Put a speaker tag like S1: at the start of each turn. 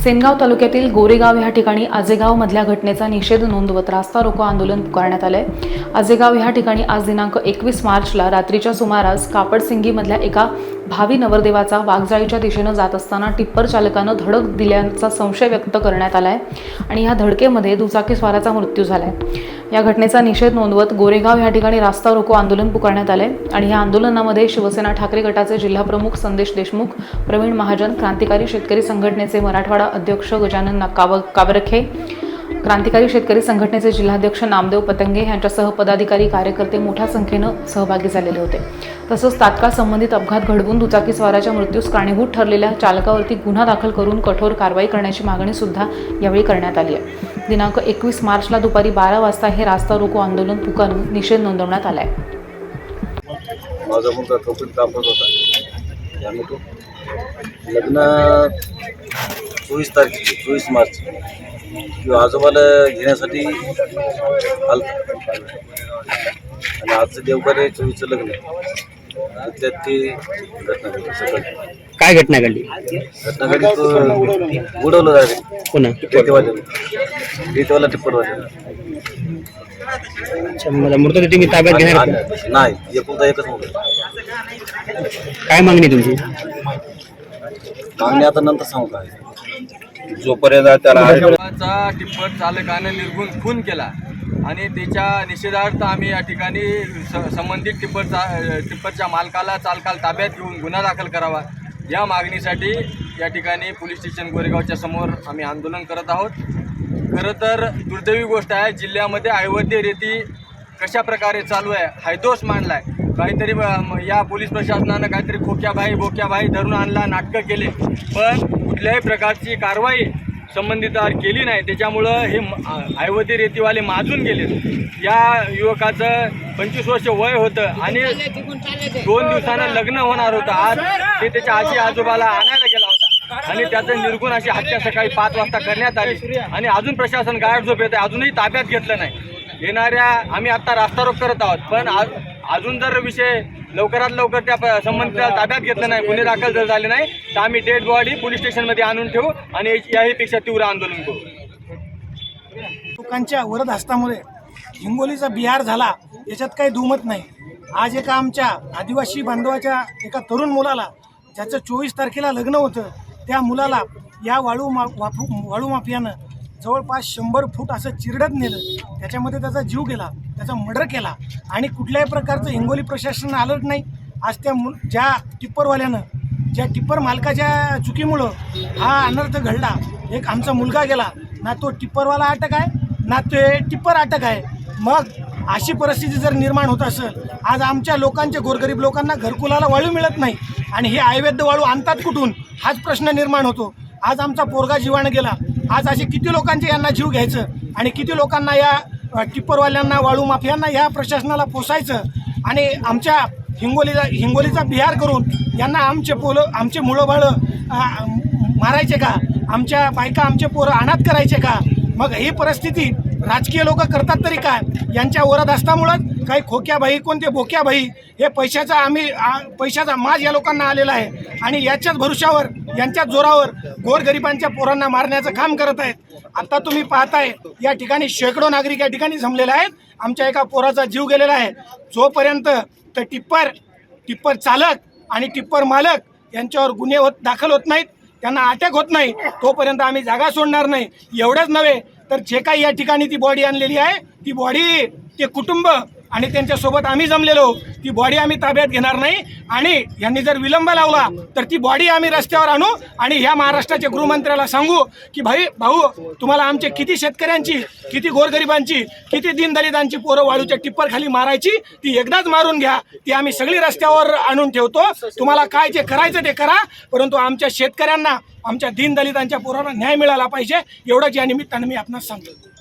S1: सेनगाव तालुक्यातील गोरेगाव या ठिकाणी आजेगाव मधल्या घटनेचा निषेध नोंदवत रास्ता रोको आंदोलन पुकारण्यात आले। आजेगाव या ठिकाणी आज दिनांक 21 मार्चला रात्रीच्या सुमारास कापडसिंगी मधल्या एका भावी नवरदेवाचा वाघजाळीच्या दिशेने जात असताना टिप्पर चालकानं धडक दिल्याचा संशय व्यक्त करण्यात आलाय आणि या धडकेमध्ये दुचाकीस्वाराचा मृत्यू झालाय। या घटनेचा निषेध नोंदवत गोरेगाव या ठिकाणी रास्ता रोको आंदोलन पुकारण्यात आले आणि या आंदोलनामध्ये शिवसेना ठाकरे गटाचे जिल्हा प्रमुख संदेश देशमुख, प्रवीण महाजन, क्रांतिकारी शेतकरी संघटनेचे मराठवाडा अध्यक्ष गजानन काबरखे, क्रांतिकारी शेतकरी संघटनेचे जिल्हाध्यक्ष नामदेव पतंगे यांच्यासह पदाधिकारी कार्यकर्ते मोठ्या संख्येने सहभागी झालेले होते। तसंच तात्काळ संबंधित अपघात घडवून दुचाकीस्वाराच्या मृत्यूस कारणीभूत ठरलेल्या चालकावरती गुन्हा दाखल करून कठोर कारवाई करण्याची मागणी सुद्धा यावेळी करण्यात आली आहे। दिनांक 21 मार्चला दुपारी 12 वाजता हे रास्ता रोको आंदोलन पुकारून निषेध नोंदवण्यात आलाय।
S2: माझा मुलगा कपिल कापत होता त्यामुळे तो लग्न 24 तारखेची 24 मार्च किंवा आजोबाला घेण्यासाठी आलं आणि आजचं देवकर 24चं लग्न त्यात ती घटना घडली। सकाळी
S3: काय घटना घडली?
S2: घटना घडली तो उडवलं जाते
S3: पुन्हा
S2: रेतीवाला टिप्परवाले।
S3: अच्छा, मला मृतदेह तुम्ही ताब्यात घेणार का?
S2: नाही, एकुलता एकच मुलगा।
S3: काय मागणी तुमची?
S2: मागणी आता नंतर सांगू काय।
S4: जोपर्यंत त्याला टिप्पर चालकाने निर्गुण खून केला आणि त्याच्या निषेधार्थ आम्ही या ठिकाणी संबंधित टिप्परच्या मालकाला चालकाला ताब्यात घेऊन गुन्हा दाखल करावा या मागणीसाठी या ठिकाणी पोलीस स्टेशन गोरेगावच्या समोर आम्ही आंदोलन करत आहोत। खरं तर दुर्दैवी गोष्ट आहे, जिल्ह्यामध्ये अवैध रेती कशा प्रकारे चालू आहे हैदोस मांडलाय। काहीतरी या पोलीस प्रशासनानं काहीतरी बोक्याबाई धरून आणला, नाटकं केले, पण कुठल्याही प्रकारची कारवाई संबंधितावर केली नाही। त्याच्यामुळं हे अवैध रेतीवाले माजून गेले। या युवकाचं 25 वर्ष वय होतं आणि 2 दिवसानं लग्न होणार होतं। आज ते त्याच्या आजी आजोबाला आणायला गेला होता आणि त्याचं निर्गुण अशी हत्या सकाळी 5 वाजता करण्यात आली आणि अजून प्रशासन गायब झोप येते, अजूनही ताब्यात घेतलं नाही। येणाऱ्या आम्ही आता रास्ता रोक करत आहोत, पण अजून जर विषय लवकरात लवकर त्या संबंधिताला ताब्यात घेतलं नाही, गुन्हे दाखल जर झाले नाही तर आम्ही डेड बॉडी पोलीस स्टेशनमध्ये आणून ठेवू आणि याहीपेक्षा तीव्र आंदोलन करू।
S5: लोकांच्या वरद हस्तामुळे हिंगोलीचा बिहार झाला याच्यात काही दुमत नाही। आज एका आमच्या आदिवासी बांधवाच्या एका तरुण मुलाला, ज्याचं 24 तारखेला लग्न होतं, त्या मुलाला या वाळू माफियानं जवळपास 100 फूट असं चिरडत नेलं, त्याच्यामध्ये त्याचा जीव गेला, त्याचा मर्डर केला आणि कुठल्याही प्रकारचं हिंगोली प्रशासन अलर्ट नाही। आज त्या ज्या टिप्परवाल्यानं, ज्या टिप्पर मालकाच्या चुकीमुळं हा अनर्थ घडला, एक आमचा मुलगा गेला, ना तो टिप्परवाला अटक आहे ना ते टिप्पर अटक आहे। मग अशी परिस्थिती जर निर्माण होत असेल, आज आमच्या लोकांच्या गोरगरीब लोकांना घरकुलाला वाळू मिळत नाही आणि हे अवैध वाळू आणतात कुठून हाच प्रश्न निर्माण होतो। आज आमचा पोरगा जीवानं गेला, आज असे किती लोकांचे यांना जीव घ्यायचं आणि किती लोकांना या टिप्परवाल्यांना, वाळू माफियांना, या प्रशासनाला पोसायचं आणि आमच्या हिंगोलीचा बिहार करून यांना आमचे मुलं बाळं मारायचे का? आमच्या बायका, आमचे पोरं अनाथ करायचे का? मग ही परिस्थिती राजकीय लोक करतात तरी काय? यांच्या वरद हस्तामुळं काही खोक्याबाई, कोणते बोक्याबाई, हे पैशाचा माज या लोकांना आलेला आहे आणि याच्याच भरोशावर, यांच्याच जोरावर गोरगरिबांच्या पोरांना मारण्याचं काम करत आहेत। आता तुम्ही पाहताय या ठिकाणी शेकडो नागरिक या ठिकाणी जमलेले आहेत। आमच्या एका पोराचा जीव गेलेला आहे। जोपर्यंत तर टिप्पर चालक आणि टिप्पर मालक यांच्यावर गुन्हे दाखल होत नाहीत, त्यांना अटक होत नाही, तोपर्यंत आम्ही जागा सोडणार नाही। एवढंच नव्हे तर जे काही या ठिकाणी ती बॉडी आणलेली आहे, ती बॉडी, ते कुटुंब आणि त्यांच्यासोबत आम्ही जमलेलो, ती बॉडी आम्ही ताब्यात घेणार नाही आणि यांनी जर विलंब लावला तर ती बॉडी आम्ही रस्त्यावर आणू आणि ह्या महाराष्ट्राच्या गृहमंत्र्याला सांगू की भाऊ, तुम्हाला आमचे किती शेतकऱ्यांची, किती गोरगरिबांची, किती दीनदलितांची पोरं वाळूच्या टिप्परखाली मारायची, ती एकदाच मारून घ्या, ती आम्ही सगळी रस्त्यावर आणून ठेवतो। तुम्हाला काय जे करायचं ते करा, परंतु आमच्या शेतकऱ्यांना, आमच्या दीनदलितांच्या पोरांना न्याय मिळाला पाहिजे, एवढंच या निमित्तानं मी आपणास सांगतो।